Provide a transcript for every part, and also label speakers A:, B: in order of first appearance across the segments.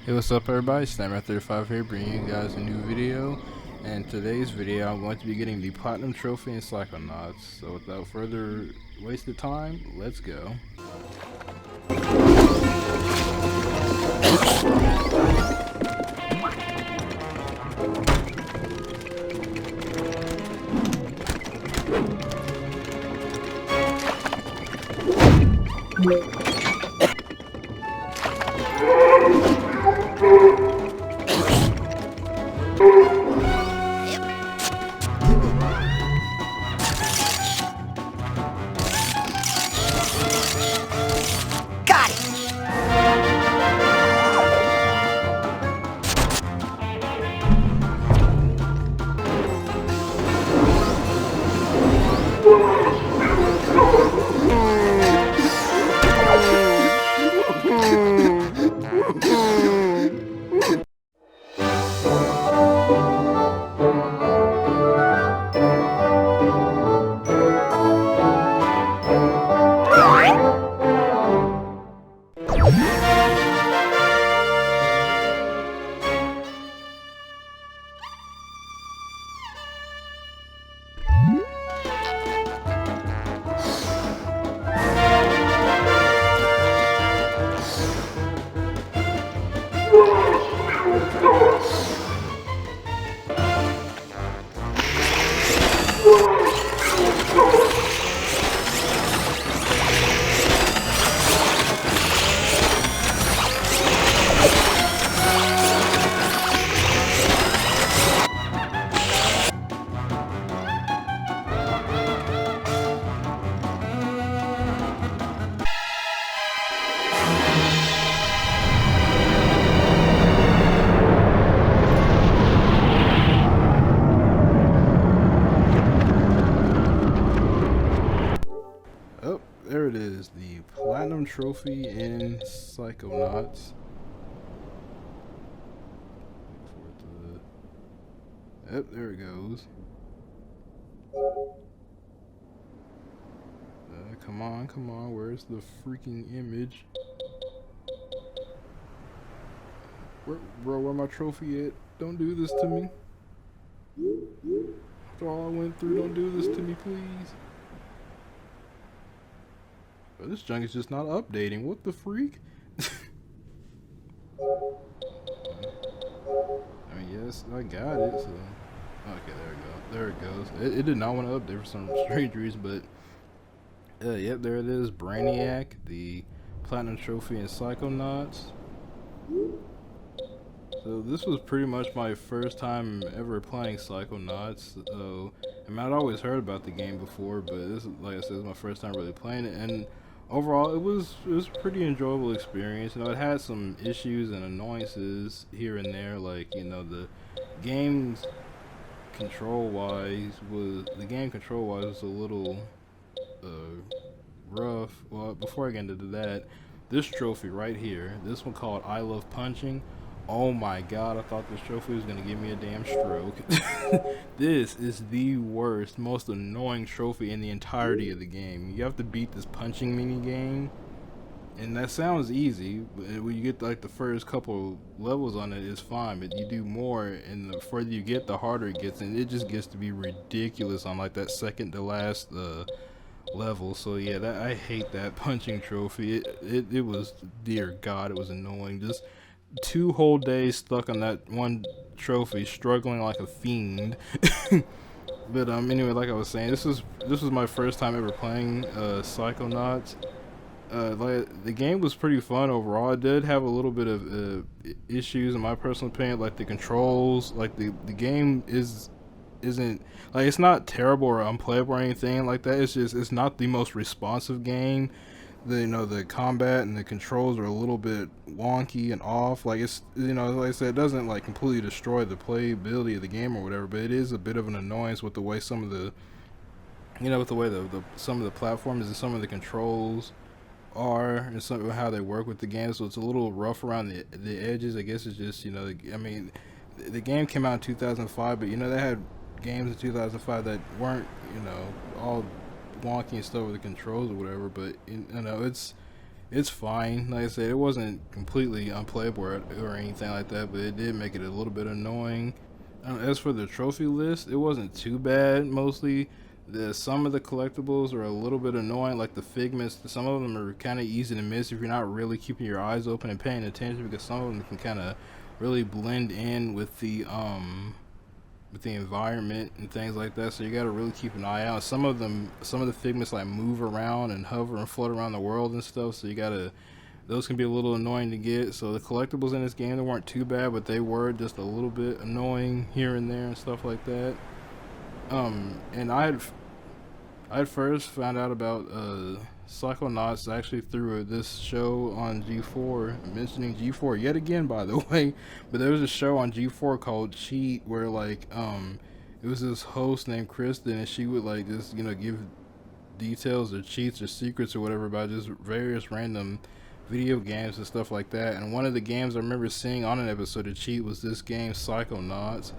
A: Hey, what's up everybody, Slammer35 here, bringing you guys a new video. And today's video I'm going to be getting the Platinum Trophy in Psychonauts. So without further wasted time, let's go.
B: Got it!
A: Oh, there it is, the Platinum Trophy in Psychonauts. Yep, there it goes. Come on, where's the freaking image? Where my trophy at? Don't do this to me. After all I went through, don't do this to me, please. But this junk is just not updating. What the freak? I mean, yes, I got it, so... Okay, there we go. There it goes. It did not want to update for some strange reason, but... yep, there it is. Brainiac, the Platinum Trophy in Psychonauts. So this was pretty much my first time ever playing Psychonauts. So, I mean, I'd always heard about the game before, but this, like I said, is my first time really playing it. And overall, it was a pretty enjoyable experience. You know, it had some issues and annoyances here and there, like, you know, the game's control-wise was a little rough. Well, before I get into that, this trophy right here, this one called I Love Punching. Oh my god, I thought this trophy was gonna give me a damn stroke. This is the worst, most annoying trophy in the entirety of the game. You have to beat this punching mini game, and that sounds easy, but when you get like the first couple levels on it, it's fine, but you do more, and the further you get, the harder it gets, and it just gets to be ridiculous on like that second to last level. So yeah, that I hate that punching trophy. It was, dear god, it was annoying. Just 2 whole days stuck on that one trophy, struggling like a fiend. But anyway, like I was saying, this was my first time ever playing Psychonauts. Like, the game was pretty fun overall. It did have a little bit of issues in my personal opinion, like the controls. Like the game isn't, like, it's not terrible or unplayable or anything like that. It's just, it's not the most responsive game. The combat and the controls are a little bit wonky and off. Like, it's, like I said, it doesn't like completely destroy the playability of the game or whatever, but it is a bit of an annoyance with the way some of the, with the way some of the platforms and some of the controls are, and some how they work with the game. So it's a little rough around the edges. I guess it's just, I mean, the game came out in 2005, but they had games in 2005 that weren't, all wonky and stuff with the controls or whatever. But it's It's fine. Like I said, it wasn't completely unplayable or anything like that, but it did make it a little bit annoying. As for the trophy list, it wasn't too bad. Mostly, some of the collectibles are a little bit annoying, like the figments. Some of them are kind of easy to miss if you're not really keeping your eyes open and paying attention, because some of them can kind of really blend in with the environment and things like that. So you got to really keep an eye out. Some of the figments like move around and hover and float around the world and stuff. So you got to those can be a little annoying to get. So the collectibles in this game, they weren't too bad, but they were just a little bit annoying here and there and stuff like that. And I first found out about Psychonauts actually through this show on G4, mentioning G4 yet again, by the way. But there was a show on G4 called Cheat, where like it was this host named Kristen, and she would like just give details or cheats or secrets or whatever about just various random video games and stuff like that. And one of the games I remember seeing on an episode of Cheat was this game Psychonauts.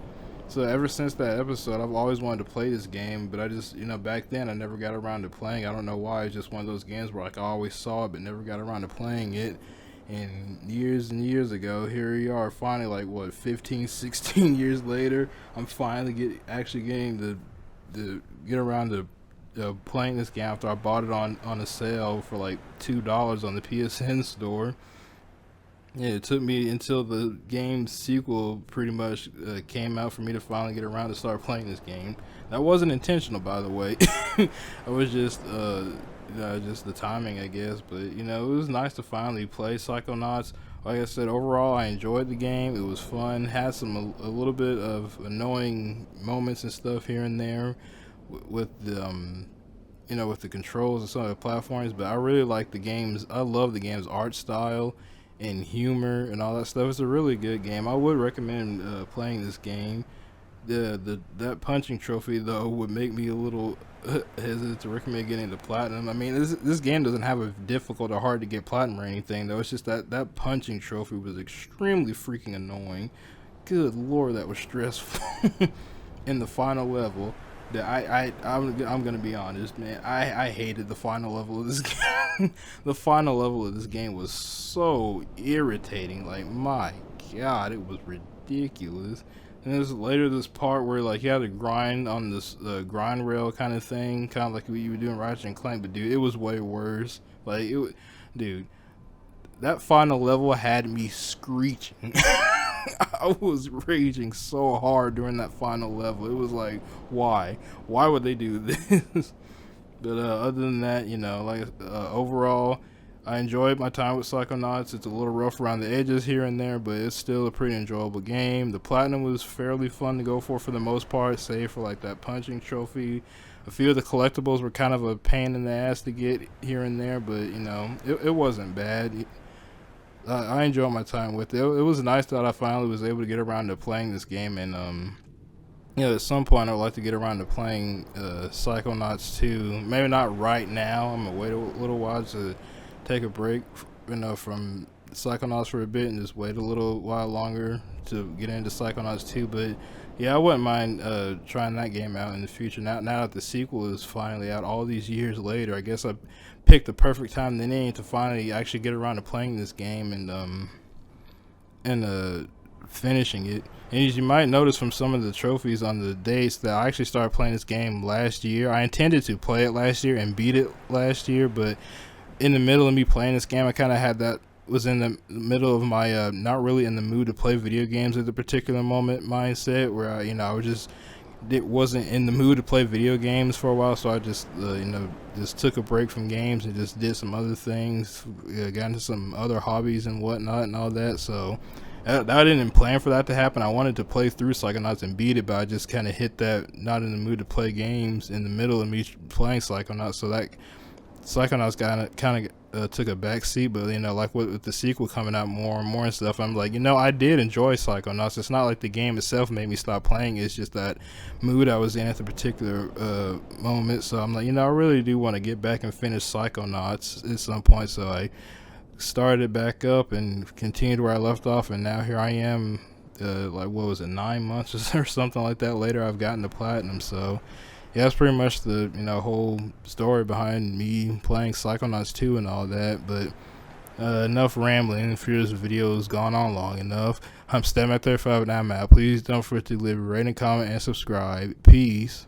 A: So ever since that episode, I've always wanted to play this game, but I just, back then I never got around to playing. I don't know why. It's just one of those games where like I always saw it, but never got around to playing it. And years ago, here we are, finally, like what, 15, 16 years later, I'm finally actually getting to get around to playing this game after I bought it on a sale for like $2 on the PSN store. Yeah, it took me until the game's sequel pretty much came out for me to finally get around to start playing this game. That wasn't intentional, by the way. It was just the timing, I guess. But it was nice to finally play Psychonauts. Like I said, overall, I enjoyed the game. It was fun. Had a little bit of annoying moments and stuff here and there with the with the controls and some of the platforms. But I really like the game's. I love the game's art style and humor and all that stuff. It's a really good game. I would recommend playing this game. That punching trophy though would make me a little hesitant to recommend getting the platinum. I mean, this game doesn't have a difficult or hard to get platinum or anything though. It's just that punching trophy was extremely freaking annoying. Good lord, that was stressful. In the final level, I'm gonna be honest, man. I hated the final level of this game. The final level of this game was so irritating. Like, my god, it was ridiculous. And there's later this part where like you had to grind on this grind rail kind of thing, kind of like what you were doing Ratchet and Clank. But dude, it was way worse. Like dude, that final level had me screeching. I was raging so hard during that final level. It was like, why would they do this? But other than that, overall, I enjoyed my time with Psychonauts. It's a little rough around the edges here and there, but it's still a pretty enjoyable game. The platinum was fairly fun to go for the most part, save for like that punching trophy. A few of the collectibles were kind of a pain in the ass to get here and there, but it wasn't bad. I enjoyed my time with it. It was nice that I finally was able to get around to playing this game, and at some point I'd like to get around to playing Psychonauts 2. Maybe not right now. I'm gonna wait a little while to take a break, from Psychonauts for a bit and just wait a little while longer to get into Psychonauts 2. But yeah, I wouldn't mind trying that game out in the future. Now that the sequel is finally out, all these years later, I guess I picked the perfect time to finally actually get around to playing this game and finishing it. And as you might notice from some of the trophies on the dates, that I actually started playing this game last year. I intended to play it last year and beat it last year, but in the middle of me playing this game, I kind of was in the middle of my not really in the mood to play video games at the particular moment mindset, where I was just wasn't in the mood to play video games for a while. So I just just took a break from games and just did some other things, got into some other hobbies and whatnot and all that. So I didn't plan for that to happen. I wanted to play through Psychonauts and beat it, but I just kind of hit that not in the mood to play games in the middle of me playing Psychonauts. So that Psychonauts kind of took a back seat. But like with the sequel coming out more and more and stuff, I'm like, I did enjoy Psychonauts. It's not like the game itself made me stop playing. It's just that mood I was in at the particular moment. So I'm like, I really do want to get back and finish Psychonauts at some point. So I started back up and continued where I left off, and now here I am, like, what was it, 9 months or something like that later, I've gotten the platinum. So yeah, that's pretty much the whole story behind me playing Psychonauts 2 and all that. But Enough rambling. If this video has gone on long enough, I'm Stem at 35 and I'm out. Please don't forget to leave a rating, comment, and subscribe. Peace.